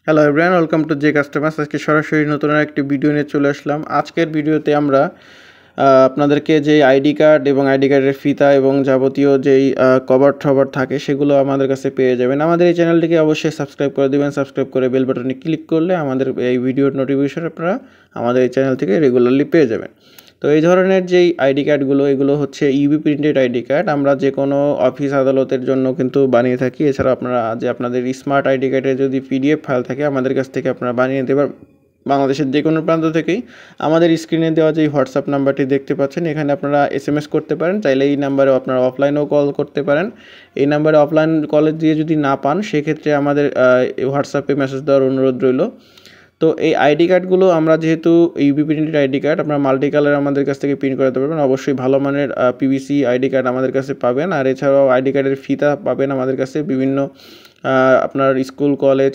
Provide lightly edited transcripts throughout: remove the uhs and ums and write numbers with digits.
Hello everyone, welcome to J customers. আজকে সরাসরি নতুন একটি ভিডিও নিয়ে চলে আসলাম। আজকের ভিডিওতে আমরা আপনাদেরকে যে আইডি কার্ড এবং আইডি কার্ডের ফিতা এবং যাবতীয় যেই কভার টভার থাকে সেগুলো আমাদের কাছে পেয়ে যাবেন। আমাদের এই চ্যানেলটিকে অবশ্যই সাবস্ক্রাইব করে দেবেন। সাবস্ক্রাইব করে বেল বাটনে ক্লিক করলে আমাদের এই ভিডিওর নোটিফিকেশন আপনারা আমাদের এই চ্যানেল থেকে রেগুলারলি পেয়ে যাবেন। তো এই ধরনের যেই আইডি কার্ডগুলো, এগুলো হচ্ছে ইউভি প্রিন্টেড আইডি কার্ড। আমরা যে কোনো অফিস আদালতের জন্য কিন্তু বানিয়ে থাকি। এছাড়া আপনারা যে আপনাদের স্মার্ট আইডি কার্ডের যদি পিডিএফ ফাইল থাকে আমাদের কাছ থেকে আপনারা বানিয়ে নিতে পারবেন। বাংলাদেশের যে কোনো প্রান্ত থেকেই আমাদের স্ক্রিনে দেওয়া যে হোয়াটসঅ্যাপ নাম্বারটি দেখতে পাচ্ছেন, এখানে আপনারা এসএমএস করতে পারেন। চাইলে এই নাম্বারে আপনারা অফলাইনেও কল করতে পারেন। এই নাম্বারে অফলাইন কলে দিয়ে যদি না পান, সেক্ষেত্রে আমাদের হোয়াটসঅ্যাপে মেসেজ দেওয়ার অনুরোধ রইল। তো এই আইডি কার্ডগুলো আমরা যেহেতু ইউভি প্রিন্টেড আইডি কার্ড, আপনারা মাল্টি কালার আমাদের কাছ থেকে প্রিন্ট করাতে পারবেন। অবশ্যই ভালো মানের পিভিসি আইডি কার্ড আমাদের কাছে পাবেন। আর এছাড়াও আইডি কার্ডের ফিতা পাবেন আমাদের কাছে। বিভিন্ন আপনার স্কুল কলেজ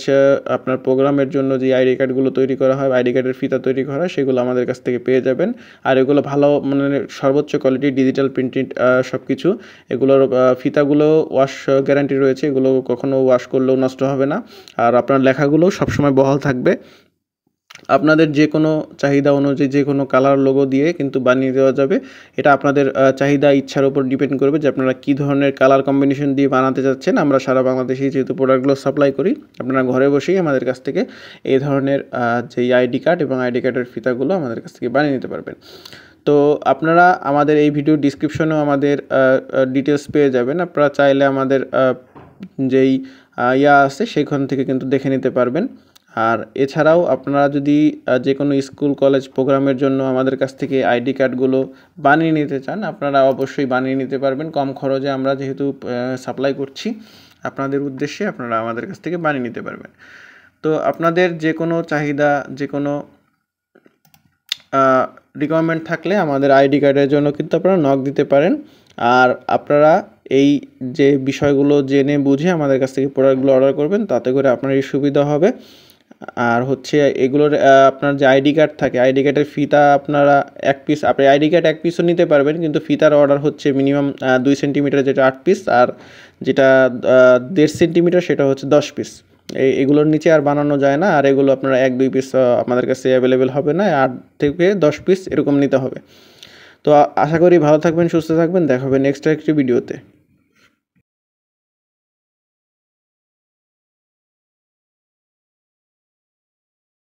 আপনার প্রোগ্রামের জন্য যে আইডি কার্ডগুলো তৈরি করা হয়, আইডি কার্ডের ফিতা তৈরি করা হয়, সেগুলো আমাদের কাছ থেকে পেয়ে যাবেন। আর এগুলো ভালো মানে সর্বোচ্চ কোয়ালিটির ডিজিটাল প্রিন্টেড সব কিছু। এগুলোর ফিতাগুলো ওয়াশ গ্যারান্টি রয়েছে, এগুলো কখনো ওয়াশ করলেও নষ্ট হবে না। আর আপনার লেখাগুলো সবসময় বহাল থাকবে। আপনাদের যে কোনো চাহিদা অনুযায়ী যে কোনো কালার লোগো দিয়ে কিন্তু বানিয়ে দেওয়া যাবে। এটা আপনাদের চাহিদা ইচ্ছার উপর ডিপেন্ড করবে যে আপনারা কী ধরনের কালার কম্বিনেশন দিয়ে বানাতে চাচ্ছেন। আমরা সারা বাংলাদেশেই যেহেতু প্রোডাক্টগুলো সাপ্লাই করি, আপনারা ঘরে বসেই আমাদের কাছ থেকে এই ধরনের যেই আইডি কার্ড এবং আইডি কার্ডের ফিতাগুলো আমাদের কাছ থেকে বানিয়ে নিতে পারবেন। তো আপনারা আমাদের এই ভিডিও ডিসক্রিপশনেও আমাদের ডিটেলস পেয়ে যাবেন। আপনারা চাইলে আমাদের যেই আছে সেখান থেকে কিন্তু দেখে নিতে পারবেন। আর এছাড়াও আপনারা যদি যে কোনো স্কুল কলেজ প্রোগ্রামের জন্য আমাদের কাছ থেকে আইডি কার্ডগুলো বানিয়ে নিতে চান, আপনারা অবশ্যই বানিয়ে নিতে পারবেন কম খরচে। আমরা যেহেতু সাপ্লাই করছি আপনাদের উদ্দেশ্যে, আপনারা আমাদের কাছ থেকে বানিয়ে নিতে পারবেন। তো আপনাদের যে কোনো চাহিদা, যে কোনো রিকোয়ারমেন্ট থাকলে আমাদের আইডি কার্ডের জন্য কিন্তু আপনারা নক দিতে পারেন। আর আপনারা এই যে বিষয়গুলো জেনে বুঝে আমাদের কাছ থেকে প্রোডাক্টগুলো অর্ডার করবেন, তাতে করে আপনার এই সুবিধা হবে। আর হচ্ছে এগুলোর আপনার যে আইডি কার্ড থাকে, আইডি কার্ডের ফিতা আপনারা এক পিস, আপনি আইডি কার্ড এক পিসও নিতে পারবেন, কিন্তু ফিতার অর্ডার হচ্ছে মিনিমাম 2 সেন্টিমিটার, যেটা 8 পিস, আর যেটা 1.5 সেন্টিমিটার সেটা হচ্ছে 10 পিস। এগুলোর নিচে আর বানানো যায় না। আর এগুলো আপনারা 1-2 পিস আমাদের কাছে অ্যাভেলেবেল হবে না, 8 থেকে 10 পিস এরকম নিতে হবে। তো আশা করি ভালো থাকবেন, সুস্থ থাকবেন। দেখা হবে নেক্সট একটি ভিডিওতে।